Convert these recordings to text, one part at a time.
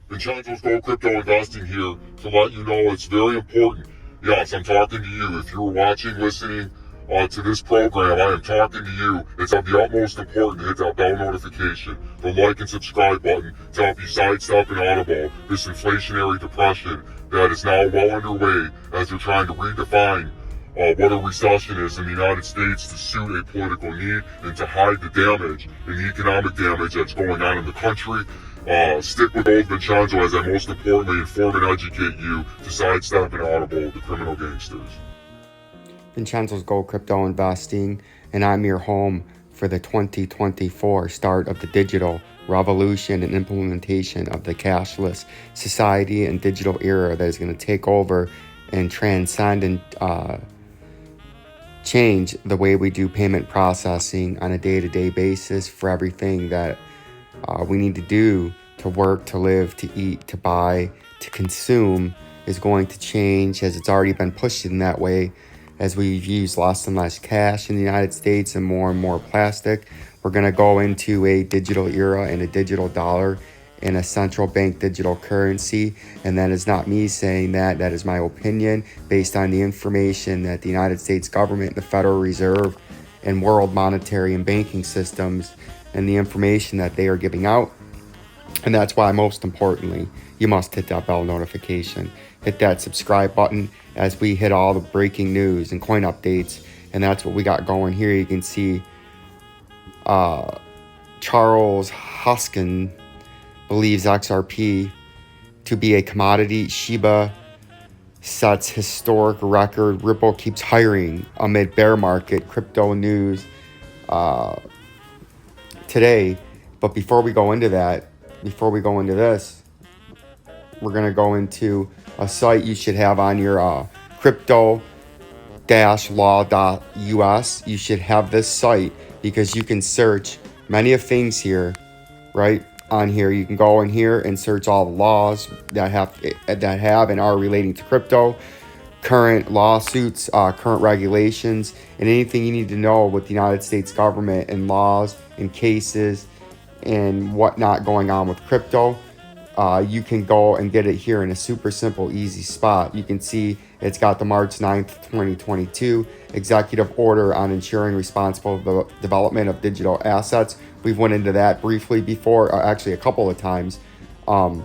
Vincenzo's Gold Crypto Investing here to let you know it's very important. Yes, I'm talking to you. If you're watching, listening to this program, I am talking to you. It's of the utmost importance to hit that bell notification, the like and subscribe button to help you sidestep and audible this inflationary depression that is now well underway as they're trying to redefine what a recession is in the United States to suit a political need and to hide the damage and the economic damage that's going on in the country. Stick with old Vincenzo as I most importantly inform and educate you to sidestep and audible the criminal gangsters. Vincenzo's Gold Crypto Investing, and I'm your home for the 2024 start of the digital revolution and implementation of the cashless society and digital era that is going to take over and transcend and change the way we do payment processing on a day-to-day basis for everything that we need to do to work, to live, to eat, to buy, to consume is going to change, as it's already been pushed in that way as we use less and less cash in the United States and more plastic. We're going to go into a digital era and a digital dollar and a central bank digital currency. And that is not me saying that. That is my opinion based on the information that the United States government, the Federal Reserve, and world monetary and banking systems and the information that they are giving out. And that's why, most importantly, you must hit that bell notification. Hit that subscribe button as we hit all the breaking news and coin updates. And that's what we got going here. You can see Charles Hoskin believes XRP to be a commodity. Shiba sets historic record. Ripple keeps hiring amid bear market. Crypto news today. But before we go into that, before we go into this, we're going to go into a site you should have on your crypto-law.us. You should have this site because you can search many of things here, right? On here, you can go in here and search all the laws that have and are relating to crypto, current lawsuits, current regulations, and anything you need to know with the United States government and laws and cases and whatnot going on with crypto. You can go and get it here in a super simple, easy spot. You can see it's got the March 9th, 2022 executive order on ensuring responsible development of digital assets. We've went into that briefly before, actually a couple of times. Go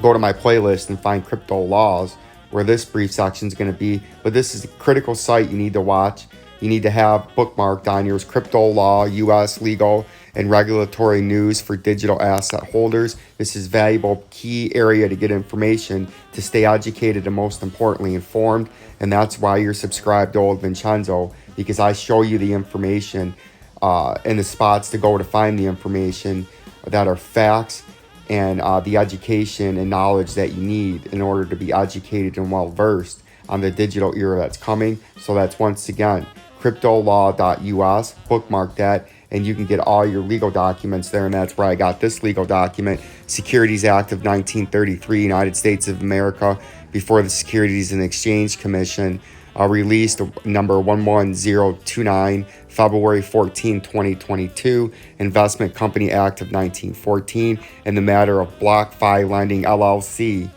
to my playlist and find crypto laws where this brief section is going to be. But this is a critical site you need to watch. You need to have bookmarked on yours crypto law, U.S. legal, and regulatory news for digital asset holders. This is valuable key area to get information, to stay educated, and most importantly informed. And that's why you're subscribed to Old Vincenzo, because I show you the information and the spots to go to find the information that are facts and the education and knowledge that you need in order to be educated and well versed on the digital era that's coming. So that's, once again, cryptolaw.us. Bookmark that, and you can get all your legal documents there. And that's where I got this legal document, Securities Act of 1933, United States of America, before the Securities and Exchange Commission released number 11029, February 14, 2022, Investment Company Act of 1914, in the matter of BlockFi Lending LLC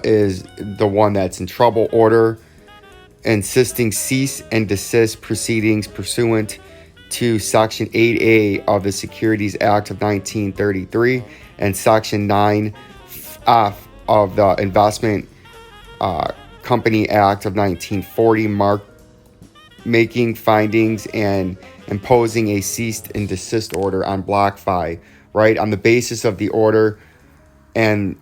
is the one that's in trouble. Order insisting cease and desist proceedings pursuant to Section 8A of the Securities Act of 1933 and Section 9F of the Investment Company Act of 1940, making findings and imposing a cease and desist order on BlockFi, right? On the basis of the order and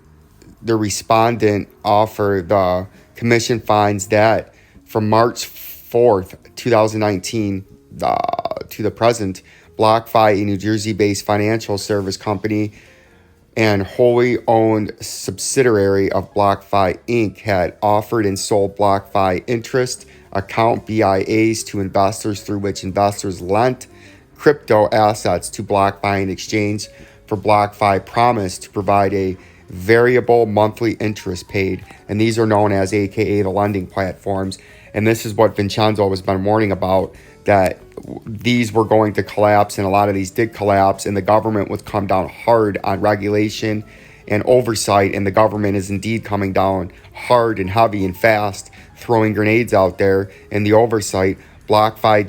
the respondent offer, the commission finds that from March 4th, 2019 to the present, BlockFi, a New Jersey-based financial service company and wholly owned subsidiary of BlockFi Inc., had offered and sold BlockFi interest account BIAs to investors, through which investors lent crypto assets to BlockFi in exchange for BlockFi promise to provide a variable monthly interest paid. And these are known as AKA the lending platforms. And this is what Vincenzo has been warning about, that these were going to collapse, and a lot of these did collapse, and the government would come down hard on regulation and oversight, and the government is indeed coming down hard and heavy and fast, throwing grenades out there in the oversight. BlockFi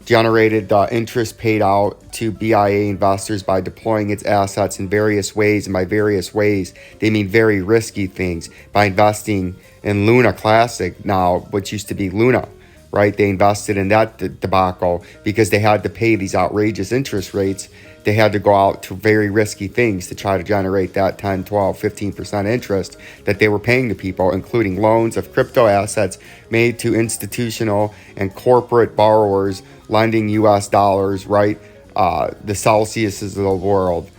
generated the interest paid out to BIA investors by deploying its assets in various ways, and by various ways they mean very risky things, by investing in Luna Classic, now which used to be Luna, right? They invested in that debacle because they had to pay these outrageous interest rates. They had to go out to very risky things to try to generate that 10, 12, 15% interest that they were paying to people, including loans of crypto assets made to institutional and corporate borrowers lending US dollars, right? The Celsiuses of the world,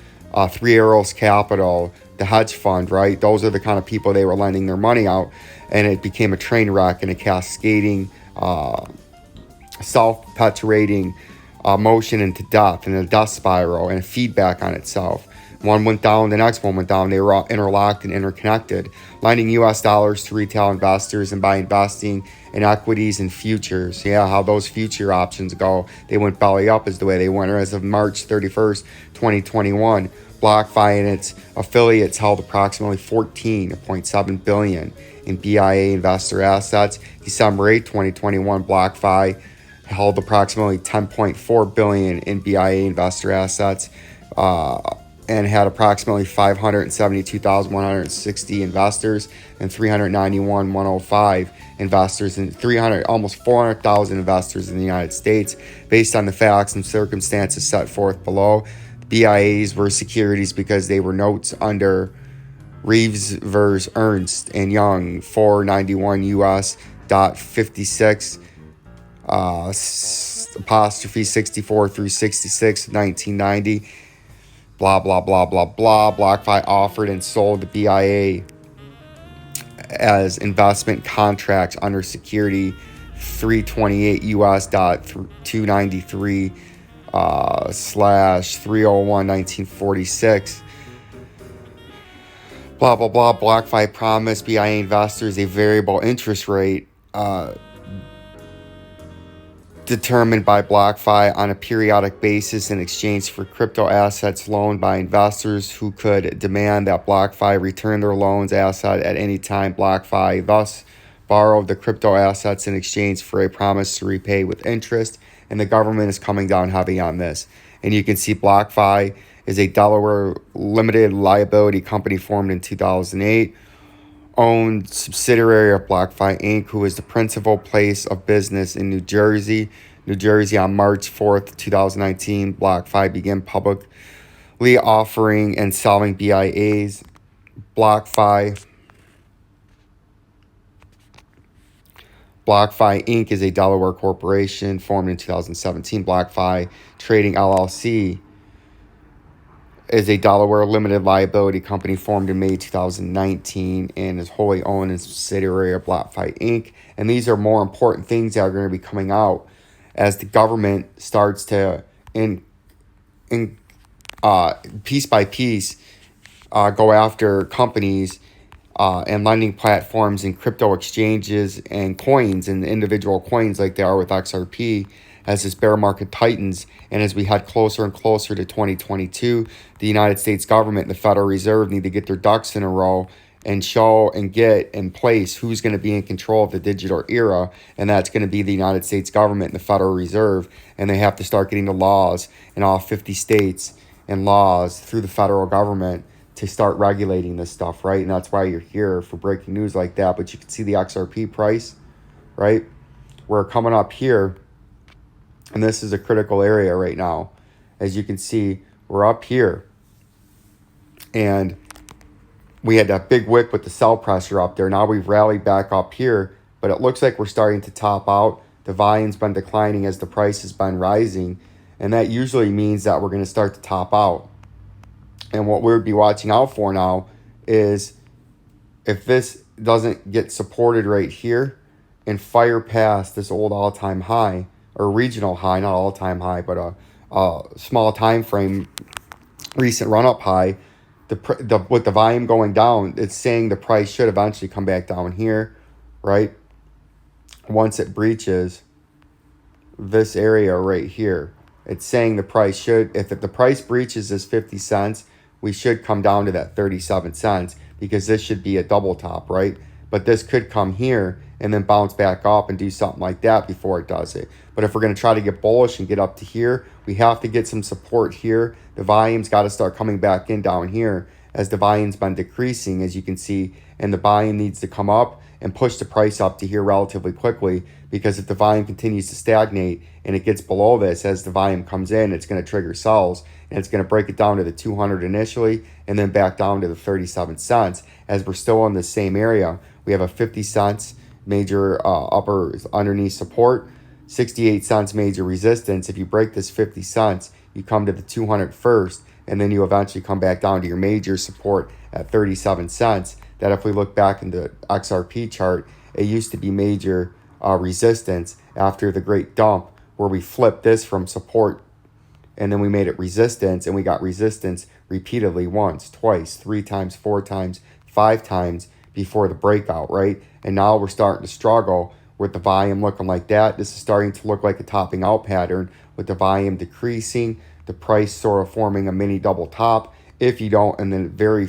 Three Arrows Capital, the hedge fund, right? Those are the kind of people they were lending their money out. And it became a train wreck and a cascading, self-perpetuating motion into death, and a death spiral and a feedback on itself. One went down, the next one went down. They were all interlocked and interconnected, lending US dollars to retail investors, and by investing in equities and futures. Yeah, how those future options go. They went belly up is the way they went. As of March 31st, 2021, BlockFi and its affiliates held approximately $14.7 billion in BIA investor assets. December 8, 2021, BlockFi held approximately $10.4 billion in BIA investor assets, and had approximately 572,160 investors and 391,105 investors, and almost 400,000 investors in the United States. Based on the facts and circumstances set forth below, BIAs were securities because they were notes under Reeves vs. Ernst and Young 491 US .56 apostrophe 64 through 66 1990. Blah blah blah blah blah. BlockFi offered and sold the BIA as investment contracts under security 328 US .293 slash 301 1946. Blah blah blah. BlockFi promised BIA investors a variable interest rate determined by BlockFi on a periodic basis in exchange for crypto assets loaned by investors who could demand that BlockFi return their loans asset at any time. BlockFi thus borrowed the crypto assets in exchange for a promise to repay with interest, and the government is coming down heavy on this. And you can see BlockFi is a Delaware limited liability company formed in 2008, owned subsidiary of BlockFi Inc., who is the principal place of business in New Jersey. On March 4th, 2019, BlockFi began publicly offering and selling BIAs. BlockFi Inc. is a Delaware corporation formed in 2017. BlockFi Trading LLC is a Delaware limited liability company formed in May 2019 and is wholly owned and subsidiary of BlockFi Inc. And these are more important things that are going to be coming out as the government starts to, piece by piece, go after companies and lending platforms and crypto exchanges and coins and individual coins like they are with XRP, as this bear market tightens and as we head closer and closer to 2022. The United States government and the Federal Reserve need to get their ducks in a row and show and get in place who's going to be in control of the digital era, and that's going to be the United States government and the Federal Reserve, and they have to start getting the laws in all 50 states and laws through the federal government to start regulating this stuff, right? And that's why you're here for breaking news like that. But you can see the XRP price, right? We're coming up here, and this is a critical area right now. As you can see, we're up here, and we had that big wick with the sell pressure up there. Now we've rallied back up here, but it looks like we're starting to top out. The volume's been declining as the price has been rising, and that usually means that we're going to start to top out. And what we would be watching out for now is if this doesn't get supported right here and fire past this old all-time high, or regional high, not all-time high, but a small time frame recent run-up high, with the volume going down, it's saying the price should eventually come back down here, right? once it breaches this area right here, it's saying the price should, if the price breaches this 50 cents, we should come down to that 37 cents because this should be a double top, right? But this could come here and then bounce back up and do something like that before it does it. But if we're going to try to get bullish and get up to here, we have to get some support here. The volume's got to start coming back in down here as the volume's been decreasing, as you can see, and the volume needs to come up and push the price up to here relatively quickly, because if the volume continues to stagnate and it gets below this, as the volume comes in, it's going to trigger sells, and it's going to break it down to the 200 initially and then back down to the 37 cents. As we're still in the same area, we have a 50 cents major upper underneath support, 68 cents major resistance. If you break this 50 cents, you come to the 200 first, and then you eventually come back down to your major support at 37 cents. That if we look back in the XRP chart, it used to be major resistance after the great dump, where we flipped this from support and then we made it resistance, and we got resistance repeatedly once, twice, 3 times, 4 times, 5 times before the breakout, right? And now we're starting to struggle with the volume looking like that. This is starting to look like a topping out pattern with the volume decreasing, the price sort of forming a mini double top. If you don't, in the very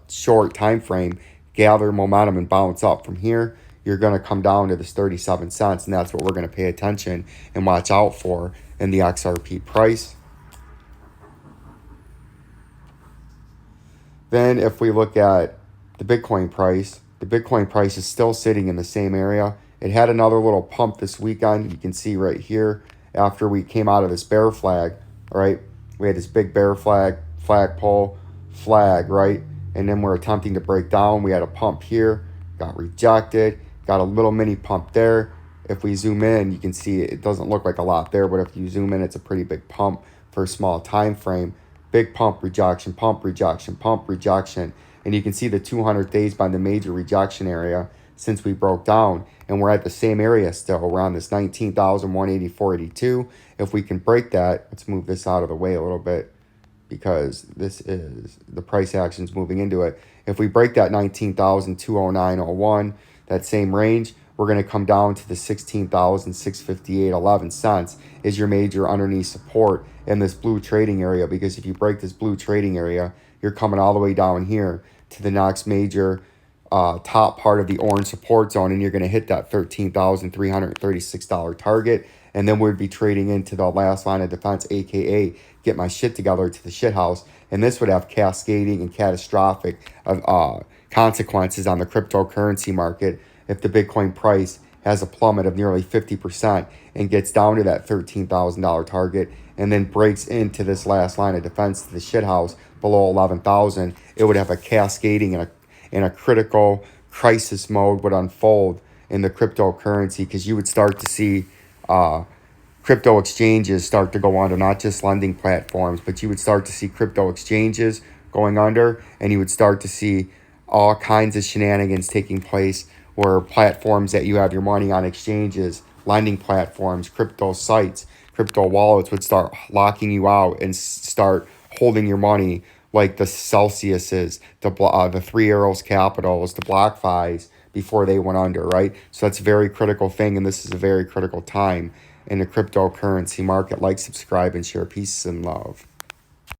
short time frame, gather momentum and bounce up from here, you're going to come down to this 37 cents, and that's what we're going to pay attention and watch out for in the XRP price. Then if we look at the Bitcoin price is still sitting in the same area. It had another little pump this weekend. You can see right here after we came out of this bear flag, right? We had this big bear flag, flagpole, flag, right? And then we're attempting to break down. We had a pump here, got rejected, got a little mini pump there. If we zoom in, you can see it doesn't look like a lot there, but if you zoom in, it's a pretty big pump for a small time frame. Big pump, rejection, pump, rejection, pump, rejection. And you can see the 200 days by the major rejection area since we broke down. And we're at the same area still, around this 19,184.82. If we can break that, let's move this out of the way a little bit, because this is the price actions moving into it. If we break that 19,209.01, that same range, we're going to come down to the 16,658.11 cents is your major underneath support in this blue trading area. Because if you break this blue trading area, you're coming all the way down here to the next major top part of the orange support zone, and you're going to hit that $13,336 target. And then we'd be trading into the last line of defense, aka get my shit together to the shit house. And this would have cascading and catastrophic consequences on the cryptocurrency market if the Bitcoin price has a plummet of nearly 50% and gets down to that $13,000 target, and then breaks into this last line of defense to the shit house below 11,000. It would have a cascading and a critical crisis mode would unfold in the cryptocurrency, because you would start to see crypto exchanges start to go under, not just lending platforms, but you would start to see crypto exchanges going under, and you would start to see all kinds of shenanigans taking place where platforms that you have your money on, exchanges, lending platforms, crypto sites, crypto wallets, would start locking you out and start holding your money, like the Celsiuses, the Three Arrows Capitals, the BlockFis, before they went under, right? So that's a very critical thing, and this is a very critical time in the cryptocurrency market. Like, subscribe, and share. Peace and love.